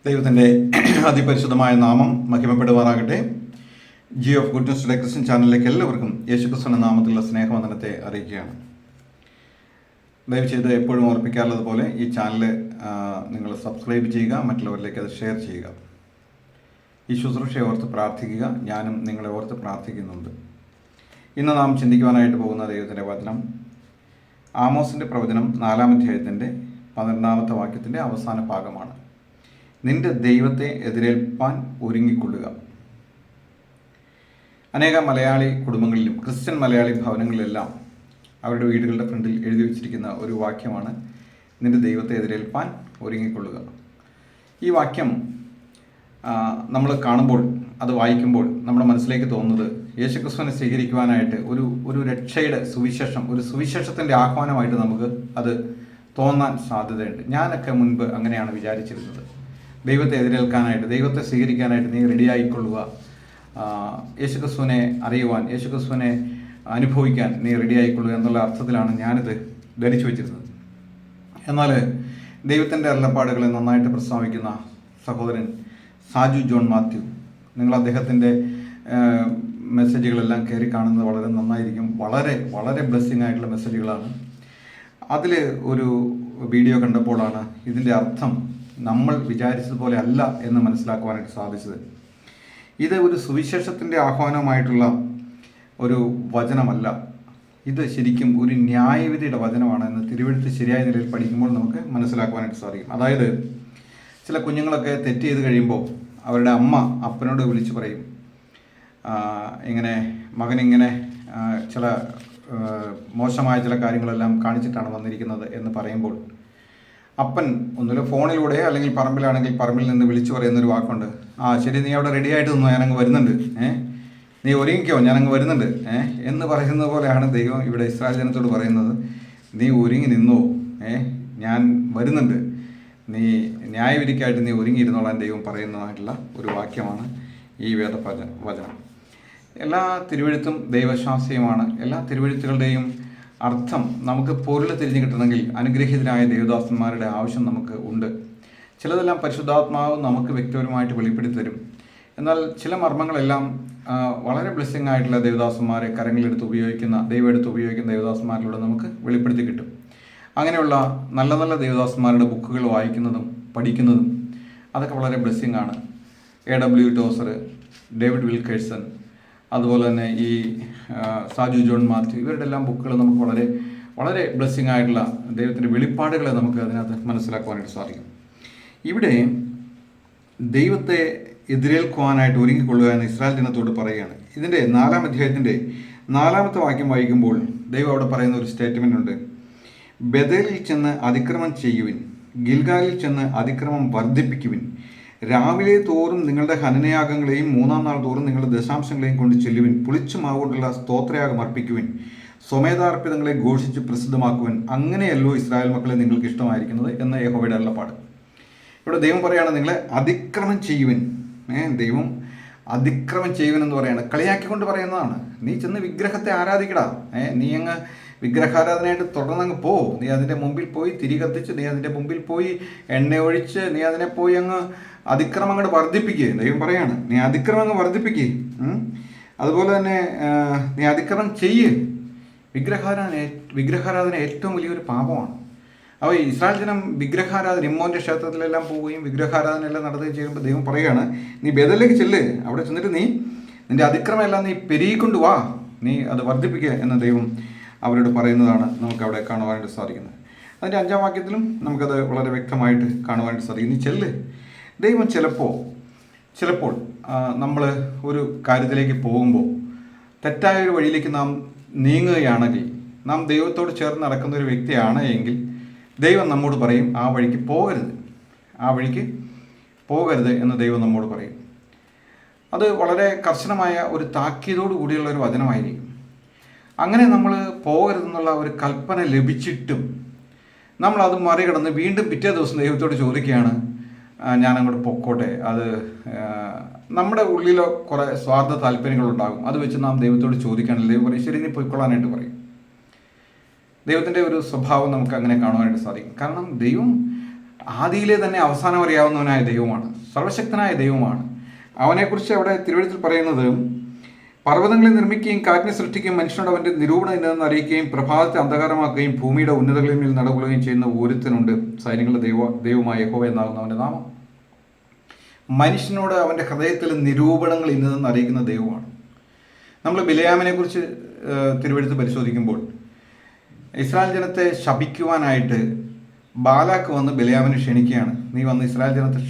ദൈവത്തിൻ്റെ അതിപരിശുദ്ധമായ നാമം മഹിമപ്പെടുവാറാകട്ടെ. G of good news today Christian ചാനലിലേക്ക് എല്ലാവർക്കും യേശുക്രിസ്തുവിന്റെ നാമത്തിലുള്ള സ്നേഹവന്ദനത്തെ അറിയിക്കുകയാണ്. ദയവ് ചെയ്ത് എപ്പോഴും ഓർപ്പിക്കാറുള്ളത് പോലെ ഈ ചാനൽ നിങ്ങൾ സബ്സ്ക്രൈബ് ചെയ്യുക, മറ്റുള്ളവരിലേക്ക് അത് ഷെയർ ചെയ്യുക. ഈ ശുശ്രൂഷയെ ഓർത്ത് പ്രാർത്ഥിക്കുക. ഞാനും നിങ്ങളെ ഓർത്ത് പ്രാർത്ഥിക്കുന്നുണ്ട്. ഇന്ന് നാം ചിന്തിക്കുവാനായിട്ട് പോകുന്ന ദൈവത്തിൻ്റെ വചനം ആമോസിൻ്റെ പ്രവചനം 4-ാം അധ്യായത്തിൻ്റെ 12-ാമത്തെ വാക്യത്തിൻ്റെ അവസാന ഭാഗമാണ്. നിന്റെ ദൈവത്തെ എതിരേൽപ്പാൻ ഒരുങ്ങിക്കൊള്ളുക. അനേക മലയാളി കുടുംബങ്ങളിലും ക്രിസ്ത്യൻ മലയാളി ഭവനങ്ങളിലെല്ലാം അവരുടെ വീടുകളുടെ ഫ്രണ്ടിൽ എഴുതി വച്ചിരിക്കുന്ന ഒരു വാക്യമാണ് നിന്റെ ദൈവത്തെ എതിരേൽപ്പാൻ ഒരുങ്ങിക്കൊള്ളുക. ഈ വാക്യം നമ്മൾ കാണുമ്പോൾ, അത് വായിക്കുമ്പോൾ നമ്മുടെ മനസ്സിലേക്ക് തോന്നുന്നത് യേശുക്രിസ്തുവിനെ സ്വീകരിക്കുവാനായിട്ട് ഒരു രക്ഷയുടെ സുവിശേഷം, ഒരു സുവിശേഷത്തിൻ്റെ ആഹ്വാനമായിട്ട് നമുക്ക് അത് തോന്നാൻ സാധ്യതയുണ്ട്. ഞാനൊക്കെ മുൻപ് അങ്ങനെയാണ് വിചാരിച്ചിരുന്നത്. ദൈവത്തെ എതിരേൽക്കാനായിട്ട്, ദൈവത്തെ സ്വീകരിക്കാനായിട്ട് നീ റെഡിയായിക്കൊള്ളുക, യേശുക്രിസ്തുവിനെ അറിയുവാൻ, യേശുക്രിസ്തുവിനെ അനുഭവിക്കാൻ നീ റെഡിയായിക്കൊള്ളുക എന്നുള്ള അർത്ഥത്തിലാണ് ഞാനിത് ധരിച്ചു വച്ചിരുന്നത്. എന്നാൽ ദൈവത്തിൻ്റെ അരുളപ്പാടുകളെ നന്നായിട്ട് പ്രസ്താവിക്കുന്ന സഹോദരൻ സാജു ജോൺ മാത്യു, നിങ്ങൾ അദ്ദേഹത്തിൻ്റെ മെസ്സേജുകളെല്ലാം കയറി കാണുന്നത് വളരെ നന്നായിരിക്കും. വളരെ വളരെ ബ്ലെസ്സിങ് ആയിട്ടുള്ള മെസ്സേജുകളാണ്. അതിൽ ഒരു വീഡിയോ കണ്ടപ്പോഴാണ് ഇതിൻ്റെ അർത്ഥം നമ്മൾ വിചാരിച്ചതുപോലെ അല്ല എന്ന് മനസ്സിലാക്കുവാനായിട്ട് സാധിച്ചത്. ഇത് ഒരു സുവിശേഷത്തിൻ്റെ ആഹ്വാനമായിട്ടുള്ള ഒരു വചനമല്ല. ഇത് ശരിക്കും ഒരു ന്യായവിധിയുടെ വചനമാണ് എന്ന് തിരുവെഴുത്ത് ശരിയായ നിലയിൽ പഠിക്കുമ്പോൾ നമുക്ക് മനസ്സിലാക്കുവാനായിട്ട് സാധിക്കും. അതായത് ചില കുഞ്ഞുങ്ങളൊക്കെ തെറ്റ് ചെയ്ത് കഴിയുമ്പോൾ അവരുടെ അമ്മ അപ്പനോട് വിളിച്ച് പറയും, ഇങ്ങനെ മകനിങ്ങനെ ചില മോശമായ ചില കാര്യങ്ങളെല്ലാം കാണിച്ചിട്ടാണ് വന്നിരിക്കുന്നത് എന്ന് പറയുമ്പോൾ അപ്പൻ ഒന്നുമില്ല ഫോണിലൂടെ അല്ലെങ്കിൽ പറമ്പിലാണെങ്കിൽ പറമ്പിൽ നിന്ന് വിളിച്ചു പറയുന്നൊരു വാക്കുണ്ട്, ശരി നീ അവിടെ റെഡി ആയിട്ട് നിന്നോ, ഞാനങ്ങ് വരുന്നുണ്ട്, നീ ഒരുങ്ങിക്കോ, ഞാനങ്ങ് വരുന്നുണ്ട് എന്ന് പറയുന്നത് പോലെയാണ് ദൈവം ഇവിടെ ഇസ്രായേൽ ജനത്തോട് പറയുന്നത്. നീ ഒരുങ്ങി നിന്നോ, ഞാൻ വരുന്നുണ്ട്, നീ ന്യായവിധിക്കായിട്ട് നീ ഒരുങ്ങിയിരുന്നോളാൻ ദൈവം പറയുന്നതായിട്ടുള്ള ഒരു വാക്യമാണ് ഈ വചനം. എല്ലാ തിരുവെഴുത്തും ദൈവശാസ്ത്രീയമാണ്. എല്ലാ തിരുവെഴുത്തുകളുടെയും അർത്ഥം നമുക്ക് പൊരുൾ തിരിഞ്ഞു കിട്ടണമെങ്കിൽ അനുഗ്രഹീതരായ ദേവദാസന്മാരുടെ ആവശ്യം നമുക്ക് ഉണ്ട്. ചിലതെല്ലാം പരിശുദ്ധാത്മാവ് നമുക്ക് വ്യക്തിപരമായിട്ട് വെളിപ്പെടുത്തി തരും. എന്നാൽ ചില മർമ്മങ്ങളെല്ലാം വളരെ ബ്ലെസ്സിങ് ആയിട്ടുള്ള ദേവദാസന്മാരെ കരങ്ങളെടുത്ത് ഉപയോഗിക്കുന്ന, ദൈവം എടുത്ത് ഉപയോഗിക്കുന്ന ദേവദാസന്മാരിലൂടെ നമുക്ക് വെളിപ്പെടുത്തി കിട്ടും. അങ്ങനെയുള്ള നല്ല നല്ല ദേവദാസന്മാരുടെ ബുക്കുകൾ വായിക്കുന്നതും പഠിക്കുന്നതും അതൊക്കെ വളരെ ബ്ലെസ്സിങ് ആണ്. A.W. ടോസർ, ഡേവിഡ് വിൽക്കേഴ്സൺ, അതുപോലെ തന്നെ ഈ സാജു ജോൺ മാത്യു, ഇവരുടെ എല്ലാം ബുക്കുകൾ നമുക്ക് വളരെ വളരെ ബ്ലെസ്സിങ് ആയിട്ടുള്ള ദൈവത്തിൻ്റെ വെളിപ്പാടുകളെ നമുക്ക് അതിനകത്ത് മനസ്സിലാക്കുവാനായിട്ട് സാധിക്കും. ഇവിടെ ദൈവത്തെ എതിരേൽക്കുവാനായിട്ട് ഒരുങ്ങിക്കൊള്ളുക എന്ന് ഇസ്രായേൽ ജനത്തോട് പറയുകയാണ്. ഇതിൻ്റെ 4-ാം അധ്യായത്തിൻ്റെ 4-ാമത്തെ വാക്യം വായിക്കുമ്പോൾ ദൈവം അവിടെ പറയുന്ന ഒരു സ്റ്റേറ്റ്മെൻ്റ് ഉണ്ട്. ബഥേലിൽ ചെന്ന് അതിക്രമം ചെയ്യുവിൻ, ഗിൽഗാലിൽ ചെന്ന് അതിക്രമം വർദ്ധിപ്പിക്കുവിൻ. രാവിലെ തോറും നിങ്ങളുടെ ഹനനയാഗങ്ങളെയും 3-ാം നാൾ തോറും നിങ്ങളുടെ ദശാംശങ്ങളെയും കൊണ്ട് ചെല്ലുവിൻ. പുളിച്ചു മാവുകൊണ്ടുള്ള സ്തോത്രയാഗം അർപ്പിക്കുവിൻ. സ്വമേധാർപ്പിതങ്ങളെ ഘോഷിച്ച് പ്രസിദ്ധമാക്കുവിൻ. അങ്ങനെയല്ലോ ഇസ്രായേൽ മക്കളെ നിങ്ങൾക്ക് ഇഷ്ടമായിരിക്കുന്നത് എന്ന് യഹോവയുടെ അരുളപ്പാട്. ഇവിടെ ദൈവം പറയുകയാണ്, നിങ്ങളെ അതിക്രമം ചെയ്യുവിൻ. ദൈവം അതിക്രമം ചെയ്യുവിൻ എന്ന് പറയുകയാണ്, കളിയാക്കിക്കൊണ്ട് പറയുന്നതാണ്. നീ ചെന്ന് വിഗ്രഹത്തെ ആരാധിക്കടാ, നീ അങ്ങ് വിഗ്രഹാരാധനയായിട്ട് തുടർന്നങ്ങ് പോ. നീ അതിൻ്റെ മുമ്പിൽ പോയി തിരി കത്തിച്ച്, നീ അതിൻ്റെ മുമ്പിൽ പോയി എണ്ണ ഒഴിച്ച്, നീ അതിനെ പോയി അങ്ങ് അതിക്രമം അങ്ങോട്ട് വർദ്ധിപ്പിക്കുക. ദൈവം പറയാണ്, നീ അതിക്രമം അങ്ങ് വർദ്ധിപ്പിക്കുക. അതുപോലെ തന്നെ നീ അതിക്രമം ചെയ്യ്. വിഗ്രഹാരാധന ഏറ്റവും വലിയൊരു പാപമാണ്. അപ്പോൾ ഇസ്രായേൽ ജനം വിഗ്രഹാരാധന, ഇമ്മോൻ്റെ ക്ഷേത്രത്തിലെല്ലാം പോവുകയും വിഗ്രഹാരാധനയെല്ലാം നടത്തുകയും ചെയ്യുമ്പോൾ ദൈവം പറയുകയാണ്, നീ ബേഥേലിലേക്ക് ചെല്ല്, അവിടെ ചെന്നിട്ട് നീ നിൻ്റെ അതിക്രമം എല്ലാം നീ പെരുകിക്കൊണ്ട് വാ, നീ അത് വർദ്ധിപ്പിക്കുക എന്ന് ദൈവം അവരോട് പറയുന്നതാണ് നമുക്കവിടെ കാണുവാനായിട്ട് സാധിക്കുന്നത്. അതിൻ്റെ 5-ാം വാക്യത്തിലും നമുക്കത് വളരെ വ്യക്തമായിട്ട് കാണുവാനായിട്ട് സാധിക്കും. നീ ചെല്ല്. ദൈവം ചിലപ്പോൾ നമ്മൾ ഒരു കാര്യത്തിലേക്ക് പോകുമ്പോൾ തെറ്റായ ഒരു വഴിയിലേക്ക് നാം നീങ്ങുകയാണെങ്കിൽ, നാം ദൈവത്തോട് ചേർന്ന് നടക്കുന്ന ഒരു വ്യക്തിയാണ് എങ്കിൽ ദൈവം നമ്മോട് പറയും, ആ വഴിക്ക് പോകരുത് എന്ന് ദൈവം നമ്മോട് പറയും. അത് വളരെ കർശനമായ ഒരു താക്കീതോടു കൂടിയുള്ള ഒരു വചനമായിരിക്കും. അങ്ങനെ നമ്മൾ പോകരുതെന്നുള്ള ഒരു കൽപ്പന ലഭിച്ചിട്ടും നമ്മളത് മറികടന്ന് വീണ്ടും പിറ്റേ ദിവസം ദൈവത്തോട് ചോദിക്കുകയാണ്, ഞാനങ്ങോട്ട് പൊക്കോട്ടെ. അത് നമ്മുടെ ഉള്ളിലോ കുറേ സ്വാർത്ഥ താല്പര്യങ്ങളുണ്ടാകും. അത് വെച്ച് നാം ദൈവത്തോട് ചോദിക്കുകയാണെങ്കിൽ ദൈവം പറയും, ശരി നീ പോയിക്കൊള്ളാനായിട്ട് പറയും. ദൈവത്തിൻ്റെ ഒരു സ്വഭാവം നമുക്ക് അങ്ങനെ കാണുവാനായിട്ട് സാധിക്കും. കാരണം ദൈവം ആദിയിലെ തന്നെ അവസാനം അറിയാവുന്നവനായ ദൈവമാണ്, സർവശക്തനായ ദൈവമാണ്. അവനെക്കുറിച്ച് അവിടെ തിരുവഴുത്തിൽ പറയുന്നത്, പർവ്വതങ്ങളെ നിർമ്മിക്കുകയും കാറ്റിനെ സൃഷ്ടിക്കുകയും മനുഷ്യനോട് അവൻ്റെ നിരൂപണം ഇന്നതെന്ന് അറിയിക്കുകയും പ്രഭാതത്തെ അന്ധകാരമാക്കുകയും ഭൂമിയുടെ ഉന്നതകളിൽ മേൽ നടകൊള്ളുകയും ചെയ്യുന്ന ഒരുത്തനുണ്ട്, സൈന്യങ്ങളുടെ ദൈവമായ യഹോവ എന്നാകുന്ന അവൻ്റെ നാമം. മനുഷ്യനോട് അവൻ്റെ ഹൃദയത്തിൽ നിരൂപണങ്ങൾ ഇന്നതെന്ന് അറിയിക്കുന്ന ദൈവമാണ്. നമ്മൾ ബിലയാമിനെ കുറിച്ച് തിരുവഴുത്ത് പരിശോധിക്കുമ്പോൾ, ഇസ്രായേൽ ജനത്തെ ശപിക്കുവാനായിട്ട് ബാലാക്ക് വന്ന് ബിലയാമിനെ ക്ഷണിക്കുകയാണ്. നീ വന്ന് ഇസ്രായേൽ ജനത്തെ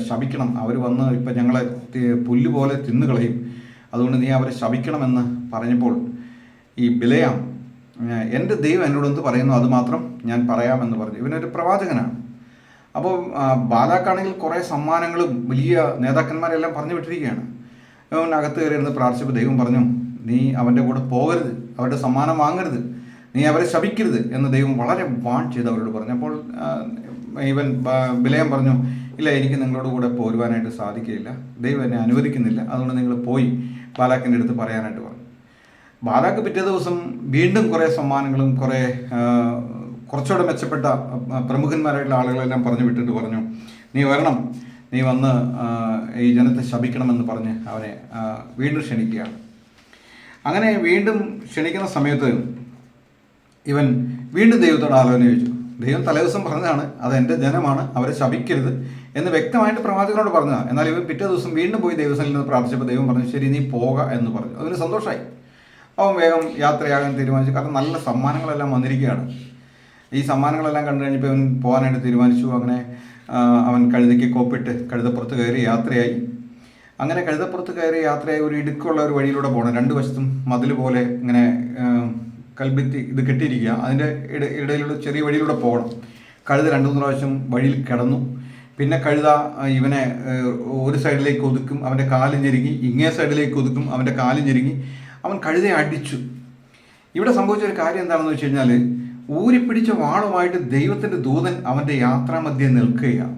ശപിക്കണം, അവർ വന്ന് ഇപ്പം ഞങ്ങളെ പുല്ലുപോലെ തിന്നുകളയും, അതുകൊണ്ട് നീ അവരെ ശപിക്കണമെന്ന് പറഞ്ഞപ്പോൾ ഈ ബിലയാം, എൻ്റെ ദൈവം എന്നോട് എന്ത് പറയുന്നു അത് മാത്രം ഞാൻ പറയാമെന്ന് പറഞ്ഞു. ഇവനൊരു പ്രവാചകനാണ്. അപ്പോൾ ബാലാക്കാണെങ്കിൽ കുറേ സമ്മാനങ്ങളും വലിയ നേതാക്കന്മാരെല്ലാം പറഞ്ഞു വിട്ടിരിക്കുകയാണ്. അവൻ അകത്ത് കയറിയിരുന്ന് പ്രാർത്ഥിച്ചപ്പോൾ ദൈവം പറഞ്ഞു, നീ അവൻ്റെ കൂടെ പോകരുത്, അവരുടെ സമ്മാനം വാങ്ങരുത്, നീ അവരെ ശപിക്കരുത് എന്ന് ദൈവം വളരെ വാൺ ചെയ്ത് അവരോട് പറഞ്ഞു. അപ്പോൾ ഇവൻ ബിലയാം പറഞ്ഞു, ഇല്ല, എനിക്ക് നിങ്ങളോട് കൂടെ പോരുവാനായിട്ട് സാധിക്കില്ല, ദൈവം എന്നെ അനുവദിക്കുന്നില്ല, അതുകൊണ്ട് നിങ്ങൾ പോയി ബാലാക്കിൻ്റെ അടുത്ത് പറയാനായിട്ട് പറഞ്ഞു. ബാലാക്ക് പിറ്റേ ദിവസം വീണ്ടും കുറേ സമ്മാനങ്ങളും കുറച്ചുകൂടെ മെച്ചപ്പെട്ട പ്രമുഖന്മാരായിട്ടുള്ള ആളുകളെല്ലാം പറഞ്ഞു വിട്ടിട്ട് പറഞ്ഞു, നീ വരണം, നീ വന്ന് ഈ ജനത്തെ ശപിക്കണമെന്ന് പറഞ്ഞ് അവനെ വീണ്ടും ക്ഷണിക്കുകയാണ്. അങ്ങനെ വീണ്ടും ക്ഷണിക്കുന്ന സമയത്ത് ഇവൻ വീണ്ടും ദൈവത്തോട് ആലോചന ചോദിച്ചു. ദൈവം തലേദിവസം പറഞ്ഞതാണ്, അത് എൻ്റെ ജനമാണ്, അവരെ ശപിക്കരുത് എന്ന് വ്യക്തമായിട്ട് പ്രവാചകനോട് പറഞ്ഞതാണ്. എന്നാൽ ഇവൻ പിറ്റേ ദിവസം വീണ്ടും പോയി ദൈവസനിൽ നിന്ന് പ്രാർത്ഥിച്ചപ്പോൾ ദൈവം പറഞ്ഞു, ശരി, നീ പോക എന്ന് പറഞ്ഞു. അതിന് സന്തോഷമായി. അവൻ വേഗം യാത്രയാകാൻ തീരുമാനിച്ചു. കാരണം നല്ല സമ്മാനങ്ങളെല്ലാം വന്നിരിക്കുകയാണ്. ഈ സമ്മാനങ്ങളെല്ലാം കണ്ടു കഴിഞ്ഞപ്പോൾ അവൻ പോകാനായിട്ട് തീരുമാനിച്ചു. അങ്ങനെ അവൻ കഴുതയ്ക്ക് കോപ്പിട്ട് കഴുതപ്പുറത്ത് കയറി യാത്രയായി. അങ്ങനെ കഴുതപ്പുറത്ത് കയറി യാത്രയായി ഒരു ഇടുക്കുള്ള ഒരു വഴിയിലൂടെ പോകണം. രണ്ട് വശത്തും മതിൽ പോലെ ഇങ്ങനെ കൽഭിത്തി ഇത് കെട്ടിയിരിക്കുക. അതിൻ്റെ ഇടയിലൂടെ ചെറിയ വഴിയിലൂടെ പോകണം. കഴുത 2-3 പ്രാവശ്യം വഴിയിൽ കിടന്നു. പിന്നെ കഴുത ഇവനെ ഒരു സൈഡിലേക്ക് ഒതുക്കും, അവൻ്റെ കാലും ഞെരുങ്ങി, ഇങ്ങേ സൈഡിലേക്ക് ഒതുക്കും, അവൻ്റെ കാലും ഞെരുങ്ങി, അവൻ കഴുതയെ അടിച്ചു. ഇവിടെ സംഭവിച്ച ഒരു കാര്യം എന്താണെന്ന് വെച്ച് കഴിഞ്ഞാൽ, ഊരിപ്പിടിച്ച വാളുമായിട്ട് ദൈവത്തിൻ്റെ ദൂതൻ അവൻ്റെ യാത്രാമധ്യേ നിൽക്കുകയാണ്.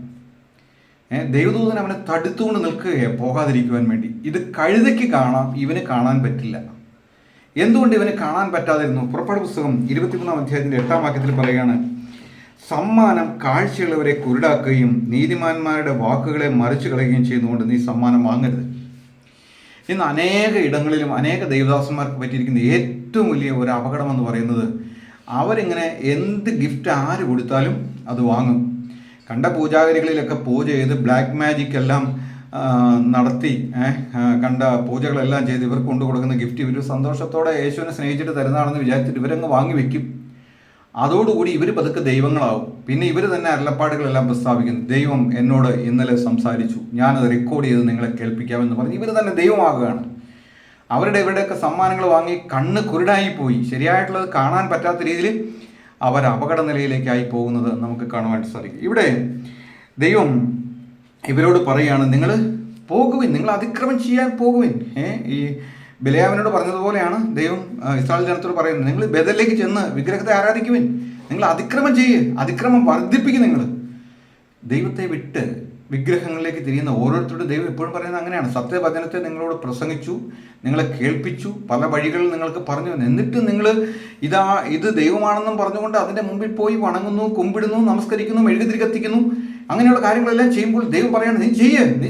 ദൈവദൂതൻ അവനെ തടുത്തുകൊണ്ട് നിൽക്കുകയാണ് പോകാതിരിക്കുവാൻ വേണ്ടി. ഇത് കഴുതയ്ക്ക് കാണാം, ഇവന് കാണാൻ പറ്റില്ല. എന്തുകൊണ്ട് ഇവന് കാണാൻ പറ്റാതിരുന്നു? പുറപ്പാട് പുസ്തകം 23-ാം അധ്യായത്തിൻ്റെ 8-ാം വാക്യത്തിൽ പറയുകയാണ്, സമ്മാനം കാഴ്ചയുള്ളവരെ കുരുടാക്കുകയും നീതിമാന്മാരുടെ വാക്കുകളെ മറിച്ചു കളയുകയും ചെയ്യുന്നതുകൊണ്ട് നീ സമ്മാനം വാങ്ങരുത്. ഇന്ന് അനേക ഇടങ്ങളിലും അനേക ദൈവദാസന്മാർക്ക് പറ്റിയിരിക്കുന്ന ഏറ്റവും വലിയ ഒരു അപകടം എന്ന് പറയുന്നത്, അവരിങ്ങനെ എന്ത് ഗിഫ്റ്റ് ആര് കൊടുത്താലും അത് വാങ്ങും. കണ്ട പൂജാഗിരികളിലൊക്കെ പൂജ ചെയ്ത് ബ്ലാക്ക് മാജിക് എല്ലാം നടത്തി കണ്ട പൂജകളെല്ലാം ചെയ്ത് ഇവർക്ക് കൊണ്ടു കൊടുക്കുന്ന ഗിഫ്റ്റ് ഇവർ സന്തോഷത്തോടെ യേശുവിനെ സ്നേഹിച്ചിട്ട് തരുന്നതാണെന്ന് വിചാരിച്ചിട്ട് ഇവരങ്ങ് വാങ്ങി വെക്കും. അതോടുകൂടി ഇവർ പതുക്കെ ദൈവങ്ങളാവും. പിന്നെ ഇവർ തന്നെ അരുളപ്പാടുകളെല്ലാം പ്രസ്താവിക്കുന്നു. ദൈവം എന്നോട് ഇന്നലെ സംസാരിച്ചു, ഞാനത് റെക്കോർഡ് ചെയ്ത് നിങ്ങളെ കേൾപ്പിക്കാമെന്ന് പറഞ്ഞ് ഇവർ തന്നെ ദൈവമാകുകയാണ്. ഇവരുടെയൊക്കെ സമ്മാനങ്ങൾ വാങ്ങി കണ്ണ് കുരുടായി പോയി, ശരിയായിട്ടുള്ളത് കാണാൻ പറ്റാത്ത രീതിയിൽ അവർ അപകട നിലയിലേക്കായി പോകുന്നത് നമുക്ക് കാണുവാൻ സാധിക്കും. ഇവിടെ ദൈവം ഇവരോട് പറയുകയാണ്, നിങ്ങൾ പോകുവിൻ, നിങ്ങൾ അതിക്രമം ചെയ്യാൻ പോകുവിൻ. ഈ ബിലയാമിനോട് പറഞ്ഞതുപോലെയാണ് ദൈവം ഇസ്രായേൽ ജനത്തോട് പറയുന്നത്, നിങ്ങൾ ബേഥേലിലേക്ക് ചെന്ന് വിഗ്രഹത്തെ ആരാധിക്കുവിൻ, നിങ്ങൾ അതിക്രമം ചെയ്യുക, അതിക്രമം വർദ്ധിപ്പിക്കും. നിങ്ങൾ ദൈവത്തെ വിട്ട് വിഗ്രഹങ്ങളിലേക്ക് തിരിയുന്ന ഓരോരുത്തരുടെ ദൈവം എപ്പോഴും പറയുന്നത് അങ്ങനെയാണ്. സത്യവചനത്തെ നിങ്ങളോട് പ്രസംഗിച്ചു, നിങ്ങളെ കേൾപ്പിച്ചു, പല വഴികളിൽ നിങ്ങൾക്ക് പറഞ്ഞു, എന്നിട്ട് നിങ്ങൾ ഇത് ദൈവമാണെന്നും പറഞ്ഞുകൊണ്ട് അതിൻ്റെ മുമ്പിൽ പോയി വണങ്ങുന്നു, കുമ്പിടുന്നു, നമസ്കരിക്കുന്നു, മെഴുകുതിരി കത്തിക്കുന്നു, അങ്ങനെയുള്ള കാര്യങ്ങളെല്ലാം ചെയ്യുമ്പോൾ ദൈവം പറയാണ്, നീ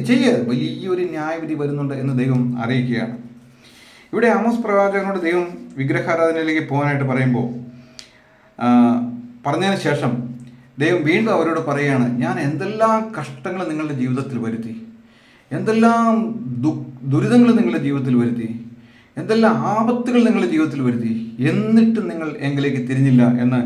ചെയ്യ്, വലിയൊരു ന്യായവിധി വരുന്നുണ്ട് എന്ന് ദൈവം അറിയിക്കുകയാണ്. ഇവിടെ ആമോസ് പ്രവാചകനോട് ദൈവം വിഗ്രഹാരാധനയിലേക്ക് പോകാനായിട്ട് പറയുമ്പോൾ പറഞ്ഞതിന് ശേഷം ദൈവം വീണ്ടും അവരോട് പറയുകയാണ്, ഞാൻ എന്തെല്ലാം കഷ്ടങ്ങൾ നിങ്ങളുടെ ജീവിതത്തിൽ വരുത്തി, എന്തെല്ലാം ദുരിതങ്ങൾ നിങ്ങളുടെ ജീവിതത്തിൽ വരുത്തി, എന്തെല്ലാം ആപത്തുകൾ നിങ്ങളുടെ ജീവിതത്തിൽ വരുത്തി, എന്നിട്ടും നിങ്ങൾ എങ്കിലേക്ക് തിരിഞ്ഞില്ല എന്ന്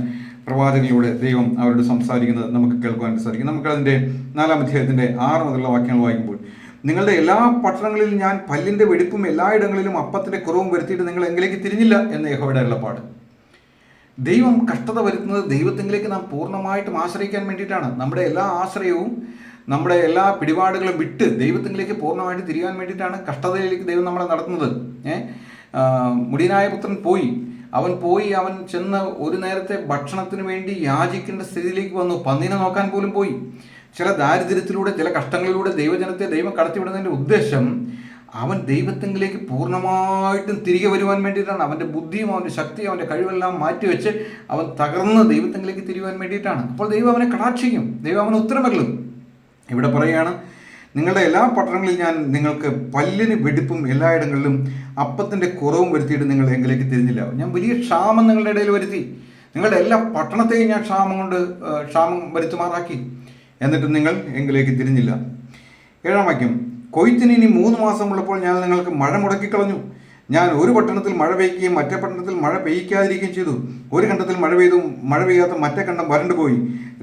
പ്രവാചകനിലൂടെ ദൈവം അവരോട് സംസാരിക്കുന്നത് നമുക്ക് കേൾക്കുവാൻ സാധിക്കും. നമുക്കതിൻ്റെ 4-ാം അധ്യായത്തിൻ്റെ 6 മുതലുള്ള വാക്യങ്ങൾ വായിക്കുമ്പോൾ, നിങ്ങളുടെ എല്ലാ പട്ടണങ്ങളിലും ഞാൻ പല്ലിൻ്റെ വെടിപ്പും എല്ലായിടങ്ങളിലും അപ്പത്തിൻ്റെ കുറവും വരുത്തിയിട്ട് നിങ്ങൾ എങ്കിലേക്ക് തിരിഞ്ഞില്ല എന്ന് യഹോവയുടെ അരുളപ്പാട്. ദൈവം കഷ്ടത വരുത്തുന്നത് ദൈവത്തിലേക്ക് നാം പൂർണ്ണമായിട്ടും ആശ്രയിക്കാൻ വേണ്ടിയിട്ടാണ്. നമ്മുടെ എല്ലാ ആശ്രയവും, നമ്മുടെ എല്ലാ പിടിപാടുകളും വിട്ട് ദൈവത്തിലേക്ക് പൂർണ്ണമായിട്ട് തിരിയാൻ വേണ്ടിയിട്ടാണ് കഷ്ടതയിലേക്ക് ദൈവം നമ്മളെ നടത്തുന്നത്. മുടിയനായ പുത്രൻ അവൻ ചെന്ന് ഒരു നേരത്തെ ഭക്ഷണത്തിന് വേണ്ടി യാചിക്കേണ്ട സ്ഥിതിയിലേക്ക് വന്നു. പന്നിനെ നോക്കാൻ പോലും പോയി. ചില ദാരിദ്ര്യത്തിലൂടെ, ചില കഷ്ടങ്ങളിലൂടെ ദൈവജനത്തെ ദൈവം കടത്തിവിടുന്നതിൻ്റെ ഉദ്ദേശം അവൻ ദൈവത്തെങ്കിലേക്ക് പൂർണ്ണമായിട്ടും തിരികെ വരുവാൻ വേണ്ടിയിട്ടാണ്. അവൻ്റെ ബുദ്ധിയും അവൻ്റെ ശക്തിയും അവൻ്റെ കഴിവെല്ലാം മാറ്റിവെച്ച് അവൻ തകർന്ന് ദൈവത്തെങ്കിലേക്ക് തിരിയുവാൻ വേണ്ടിയിട്ടാണ്. അപ്പോൾ ദൈവം അവനെ കടാക്ഷിക്കും, ദൈവം അവന് ഉത്തരമരുളും. ഇവിടെ പറയുകയാണ്, നിങ്ങളുടെ എല്ലാ പട്ടണങ്ങളിൽ ഞാൻ നിങ്ങൾക്ക് പല്ലിന് വെടിപ്പും എല്ലായിടങ്ങളിലും അപ്പത്തിൻ്റെ കുറവും വരുത്തിയിട്ട് നിങ്ങൾ എങ്കിലേക്ക് തിരിഞ്ഞില്ല. ഞാൻ വലിയ ക്ഷാമം നിങ്ങളുടെ ഇടയിൽ വരുത്തി, നിങ്ങളുടെ എല്ലാ പട്ടണത്തെയും ഞാൻ ക്ഷാമം വരുത്തുമാറാക്കി, എന്നിട്ടും നിങ്ങൾ എങ്കിലേക്ക് തിരിഞ്ഞില്ല. 7-ാം വാക്യം, കൊയ്ത്തിന് ഇനി 3 മാസമുള്ളപ്പോൾ ഞാൻ നിങ്ങൾക്ക് മഴ മുടക്കിക്കളഞ്ഞു. ഞാൻ ഒരു പട്ടണത്തിൽ മഴ പെയ്യുകയും മറ്റേ പട്ടണത്തിൽ മഴ പെയ്യിക്കാതിരിക്കുകയും ചെയ്തു. ഒരു കണ്ടത്തിൽ മഴ പെയ്യാത്ത മറ്റേ കണ്ടം വരണ്ടുപോയി.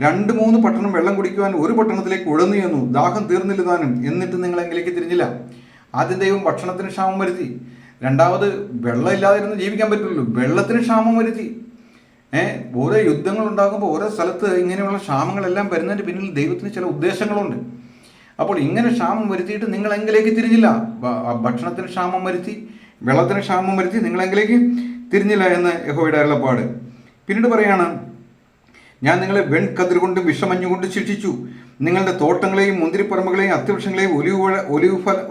2-3 പട്ടണം വെള്ളം കുടിക്കുവാൻ ഒരു പട്ടണത്തിലേക്ക് ഉഴന്നു ചെന്നു. ദാഹം തീർന്നില്ല താനും, എന്നിട്ട് നിങ്ങൾ എങ്കിലേക്ക് തിരിഞ്ഞില്ല. ആദ്യം ദൈവം ഭക്ഷണത്തിന് ക്ഷാമം വരുത്തി. രണ്ടാമത് വെള്ളം ഇല്ലാതിരുന്ന് ജീവിക്കാൻ പറ്റുള്ളൂ, വെള്ളത്തിന് ക്ഷാമം വരുത്തി. ഓരോ യുദ്ധങ്ങൾ ഉണ്ടാകുമ്പോൾ ഓരോ സ്ഥലത്ത് ഇങ്ങനെയുള്ള ക്ഷാമങ്ങളെല്ലാം വരുന്നതിൻ്റെ പിന്നിൽ ദൈവത്തിന് ചില ഉദ്ദേശങ്ങളുണ്ട്. അപ്പോൾ ഇങ്ങനെ ക്ഷാമം വരുത്തിയിട്ട് നിങ്ങൾ എങ്കിലേക്ക് തിരിഞ്ഞില്ല. ഭക്ഷണത്തിന് ക്ഷാമം വരുത്തി, വെള്ളത്തിന് ക്ഷാമം വരുത്തി, നിങ്ങൾ എങ്കിലേക്ക് തിരിഞ്ഞില്ല എന്ന് യഹോവയുടെ അരുളപ്പാട്. പിന്നീട് പറയാണ്, ഞാൻ നിങ്ങളെ വെൺകതിർ കൊണ്ടും വിഷമഞ്ഞുകൊണ്ടും ശിക്ഷിച്ചു. നിങ്ങളുടെ തോട്ടങ്ങളെയും മുന്തിരിപ്പറമ്പുകളെയും അത്തിവൃക്ഷങ്ങളെയും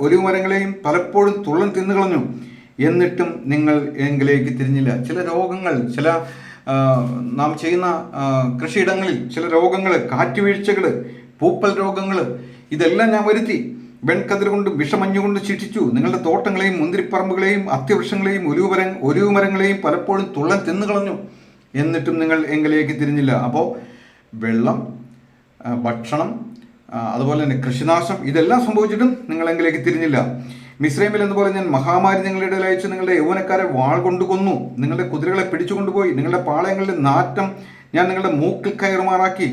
ഒലിവ് മരങ്ങളെയും പലപ്പോഴും തുള്ളൻ തിന്നുകളഞ്ഞു, എന്നിട്ടും നിങ്ങൾ എങ്കിലേക്ക് തിരിഞ്ഞില്ല. ചില രോഗങ്ങൾ, ചില നാം ചെയ്യുന്ന കൃഷിയിടങ്ങളിൽ ചില രോഗങ്ങൾ, കാറ്റുവീഴ്ചകൾ, പൂപ്പൽ രോഗങ്ങൾ, ഇതെല്ലാം ഞാൻ വരുത്തി. വെൺകതിർ കൊണ്ടും വിഷമഞ്ഞുകൊണ്ട് ശിക്ഷിച്ചു. നിങ്ങളുടെ തോട്ടങ്ങളെയും മുന്തിരിപ്പറമ്പുകളെയും അത്തിവൃക്ഷങ്ങളെയും ഒലിവ് മരങ്ങളെയും പലപ്പോഴും തുള്ളൻ തിന്നുകളഞ്ഞു, എന്നിട്ടും നിങ്ങൾ എങ്കിലേക്ക് തിരിഞ്ഞില്ല. അപ്പോൾ വെള്ളം, ഭക്ഷണം, അതുപോലെ തന്നെ കൃഷിനാശം, ഇതെല്ലാം സംഭവിച്ചിട്ടും നിങ്ങൾ എങ്കിലേക്ക് തിരിഞ്ഞില്ല. മിസ്രൈമിൽ എന്നപോലെ ഞാൻ മഹാമാരി നിങ്ങളുടെ ഇടയിൽ അയച്ച് നിങ്ങളുടെ യൗവനക്കാരെ വാൾ കൊണ്ട് കൊന്നു. നിങ്ങളുടെ കുതിരകളെ പിടിച്ചുകൊണ്ടുപോയി. നിങ്ങളുടെ പാളയങ്ങളുടെ നാറ്റം ഞാൻ നിങ്ങളുടെ മൂക്കിൽ കയറുമാറാക്കി,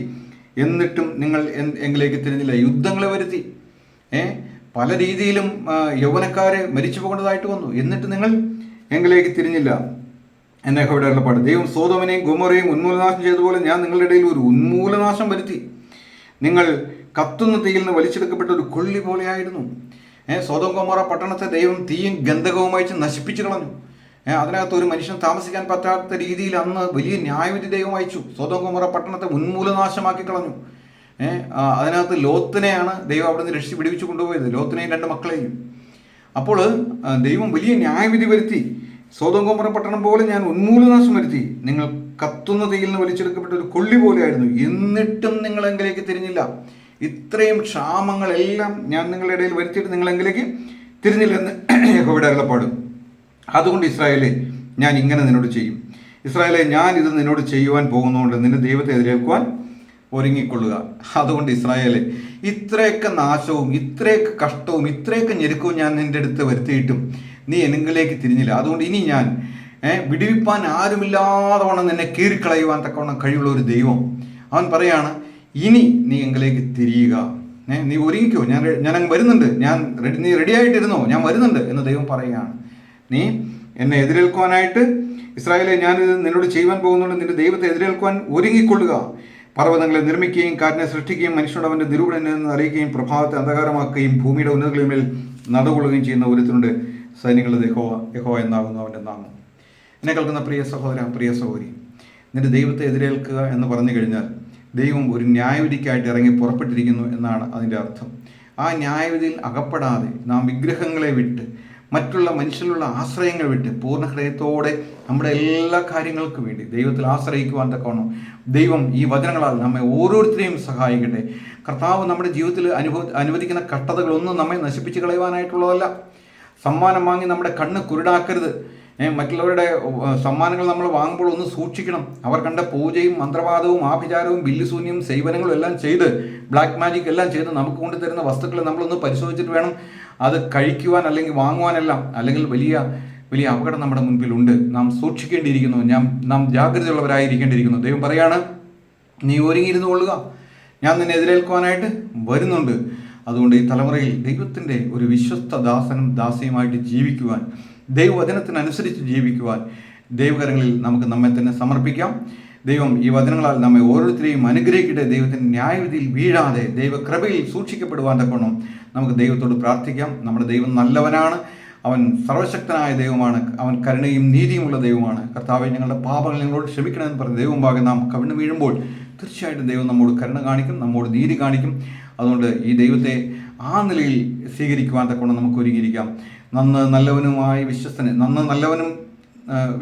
എന്നിട്ടും നിങ്ങൾ എങ്കിലേക്ക് തിരിഞ്ഞില്ല. യുദ്ധങ്ങളെ വരുത്തി, പല രീതിയിലും യൗവനക്കാരെ മരിച്ചു പോകേണ്ടതായിട്ട് വന്നു, എന്നിട്ട് നിങ്ങൾ എങ്കിലേക്ക് തിരിഞ്ഞില്ല എന്നെ യഹോവയുടെ അരുളപ്പാട്. ദൈവം സോദോമിനെയും ഗൊമോറയെയും ഉന്മൂലനാശം ചെയ്തതുപോലെ ഞാൻ നിങ്ങളുടെ ഇടയിൽ ഒരു ഉന്മൂലനാശം വരുത്തി. നിങ്ങൾ കത്തുന്ന തീയിൽ നിന്ന് വലിച്ചെടുക്കപ്പെട്ട ഒരു കൊള്ളി പോലെയായിരുന്നു. സോദോം ഗൊമോറ പട്ടണത്തെ ദൈവം തീയും ഗന്ധകവുമായി നശിപ്പിച്ചു കളഞ്ഞു. അതിനകത്ത് ഒരു മനുഷ്യൻ താമസിക്കാൻ പറ്റാത്ത രീതിയിൽ അന്ന് വലിയ ന്യായവിധി ദൈവം അയച്ചു. സോദോം ഗൊമോറ പട്ടണത്തെ ഉന്മൂലനാശമാക്കി കളഞ്ഞു. അതിനകത്ത് ലോത്തിനെയാണ് ദൈവം അവിടെ നിന്ന് രക്ഷിച്ച് പിടിവിച്ചു കൊണ്ടുപോയത്, ലോത്തിനെയും 2 മക്കളെയും. അപ്പോൾ ദൈവം വലിയ ന്യായവിധി വരുത്തി. സോദോം ഗൊമോറ പട്ടണം പോലെ ഞാൻ ഉന്മൂലനാശം വരുത്തി. നിങ്ങൾ കത്തുന്ന തീയിൽ നിന്ന് വലിച്ചെടുക്കപ്പെട്ട ഒരു കൊള്ളി പോലെയായിരുന്നു, എന്നിട്ടും നിങ്ങൾ എങ്കിലേക്ക് തിരിഞ്ഞില്ല. ഇത്രയും ക്ഷാമങ്ങളെല്ലാം ഞാൻ നിങ്ങളുടെ ഇടയിൽ വരുത്തിയിട്ട് നിങ്ങൾ എങ്കിലേക്ക് തിരിഞ്ഞില്ലെന്ന് യഹോവയുടെ അരുളപ്പാട്. അതുകൊണ്ട് ഇസ്രായേലേ, ഞാൻ ഇങ്ങനെ നിന്നോട് ചെയ്യും. ഇസ്രായേലേ, ഞാൻ ഇത് നിന്നോട് ചെയ്യുവാൻ പോകുന്നതുകൊണ്ട് നിന്റെ ദൈവത്തെ എതിരേൽക്കുവാൻ ഒരുങ്ങിക്കൊള്ളുക. അതുകൊണ്ട് ഇസ്രായേലേ, ഇത്രയൊക്കെ നാശവും ഇത്രയൊക്കെ കഷ്ടവും ഇത്രയൊക്കെ ഞെരുക്കവും ഞാൻ നിന്റെ അടുത്ത് വരുത്തിയിട്ടും നീ എങ്കിലേക്ക് തിരിഞ്ഞില്ല. അതുകൊണ്ട് ഇനി ഞാൻ വിടുവിപ്പാൻ ആരുമില്ലാതെ വണ്ണം നിന്നെ കീറിക്കളയുവാൻ തക്കവണ്ണം കഴിവുള്ള ഒരു ദൈവം. അവൻ പറയാണ്, ഇനി നീ എങ്കിലേക്ക് തിരിയുക, നീ ഒരുങ്ങിക്കോ, ഞാൻ അങ്ങ് വരുന്നുണ്ട്, നീ റെഡിയായിട്ടിരുന്നോ, ഞാൻ വരുന്നുണ്ട് എന്ന് ദൈവം പറയുകയാണ്. നീ എന്നെ എതിരേൽക്കുവാനായിട്ട് ഇസ്രായേലെ, ഞാനിത് നിന്നോട് ചെയ്യുവാൻ പോകുന്നുണ്ട്, നിന്റെ ദൈവത്തെ എതിരേൽക്കുവാൻ ഒരുങ്ങിക്കൊള്ളുക. പർവ്വതങ്ങളെ നിർമ്മിക്കുകയും കാറ്റിനെ സൃഷ്ടിക്കുകയും മനുഷ്യനോട് അവൻ്റെ നിരൂപണനെ അറിയിക്കുകയും പ്രഭാവത്തെ അന്ധകാരമാക്കുകയും ഭൂമിയുടെ ഉന്നതകളിന്മേൽ നടകൊള്ളുകയും ചെയ്യുന്ന ഒരുത്തനുണ്ട്, സൈന്യങ്ങളുടെ യഹോവ എന്നാകുന്നു അവൻ്റെ നാമം. എന്നെ കേൾക്കുന്ന പ്രിയ സഹോദര, പ്രിയ സഹോദരി, നിന്റെ ദൈവത്തെ എതിരേൽക്കുക എന്ന് പറഞ്ഞു കഴിഞ്ഞാൽ ദൈവം ഒരു ന്യായവിധിക്കായിട്ട് ഇറങ്ങി പുറപ്പെട്ടിരിക്കുന്നു എന്നാണ് അതിൻ്റെ അർത്ഥം. ആ ന്യായവിധിയിൽ അകപ്പെടാതെ നാം വിഗ്രഹങ്ങളെ വിട്ട് മറ്റുള്ള മനുഷ്യരിലുള്ള ആശ്രയങ്ങൾ വിട്ട് പൂർണ്ണ ഹൃദയത്തോടെ നമ്മുടെ എല്ലാ കാര്യങ്ങൾക്കും വേണ്ടി ദൈവത്തിൽ ആശ്രയിക്കുവാൻ തക്കവണ്ണം ദൈവം ഈ വചനങ്ങളാൽ നമ്മെ ഓരോരുത്തരെയും സഹായിക്കട്ടെ. കർത്താവ് നമ്മുടെ ജീവിതത്തിൽ അനുവദിക്കുന്ന കഷ്ടതകളൊന്നും നമ്മെ നശിപ്പിച്ച് കളയുവാനായിട്ടുള്ളതല്ല. സമ്മാനം വാങ്ങി നമ്മുടെ കണ്ണ് കുരുടാക്കരുത്. മറ്റുള്ളവരുടെ സമ്മാനങ്ങൾ നമ്മൾ വാങ്ങുമ്പോൾ ഒന്ന് സൂക്ഷിക്കണം. അവർ കണ്ട പൂജയും മന്ത്രവാദവും ആഭിചാരവും ബില്ലുശൂന്യവും സേവനങ്ങളും എല്ലാം ചെയ്ത് ബ്ലാക്ക് മാജിക് എല്ലാം ചെയ്ത് നമുക്ക് കൊണ്ടുതരുന്ന വസ്തുക്കളെ നമ്മളൊന്ന് പരിശോധിച്ചിട്ട് വേണം അത് കഴിക്കുവാൻ അല്ലെങ്കിൽ വാങ്ങുവാനെല്ലാം. അല്ലെങ്കിൽ വലിയ വലിയ അപകടം നമ്മുടെ മുൻപിലുണ്ട്. നാം സൂക്ഷിക്കേണ്ടിയിരിക്കുന്നു, നാം ജാഗ്രതയുള്ളവരായിരിക്കേണ്ടിയിരിക്കുന്നു. ദൈവം പറയാണ്, നീ ഒരുങ്ങിയിരുന്നു കൊള്ളുക, ഞാൻ നിന്നെ എതിരേൽക്കുവാനായിട്ട് വരുന്നുണ്ട്. അതുകൊണ്ട് ഈ തലമുറയിൽ ദൈവത്തിൻ്റെ ഒരു വിശ്വസ്ത ദാസനും ദാസിയുമായിട്ട് ജീവിക്കുവാൻ, ദൈവവചനത്തിനനുസരിച്ച് ജീവിക്കുവാൻ ദൈവകരങ്ങളിൽ നമുക്ക് നമ്മെ തന്നെ സമർപ്പിക്കാം. ദൈവം ഈ വചനങ്ങളാൽ നമ്മെ ഓരോരുത്തരെയും അനുഗ്രഹിക്കട്ടെ. ദൈവത്തിൻ്റെ ന്യായവിധിയിൽ വീഴാതെ ദൈവകൃപയിൽ സൂക്ഷിക്കപ്പെടുവാൻ തക്കവണ്ണം നമുക്ക് ദൈവത്തോട് പ്രാർത്ഥിക്കാം. നമ്മുടെ ദൈവം നല്ലവനാണ്, അവൻ സർവശക്തനായ ദൈവമാണ്, അവൻ കരുണയും നീതിയുമുള്ള ദൈവമാണ്. കർത്താവെ, ഞങ്ങളുടെ പാപങ്ങൾ ഞങ്ങളോട് ക്ഷമിക്കണമെന്ന് പറഞ്ഞ് ദൈവമുമ്പാകെ നാം കവിണ് വീഴുമ്പോൾ തീർച്ചയായിട്ടും ദൈവം നമ്മോട് കരുണ കാണിക്കും, നമ്മോട് നീതി കാണിക്കും. അതുകൊണ്ട് ഈ ദൈവത്തെ ആ നിലയിൽ സ്വീകരിക്കുവാൻ തക്കവണ്ണം നമുക്ക് ഒരുങ്ങിയിരിക്കാം. നല്ലവനുമായി നല്ലവനും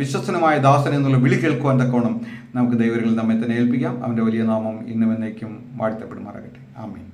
വിശ്വസ്തനുമായ ദാസൻ എന്നുള്ള വിളി കേൾക്കുവാൻ തക്കവണ്ണം നമുക്ക് ദൈവങ്ങളിൽ നമ്മെ തന്നെ ഏൽപ്പിക്കാം. അവൻ്റെ വലിയ നാമം ഇന്നും എന്നേക്കും വാഴ്ത്തപ്പെടുമാറാകട്ടെ. ആമേൻ.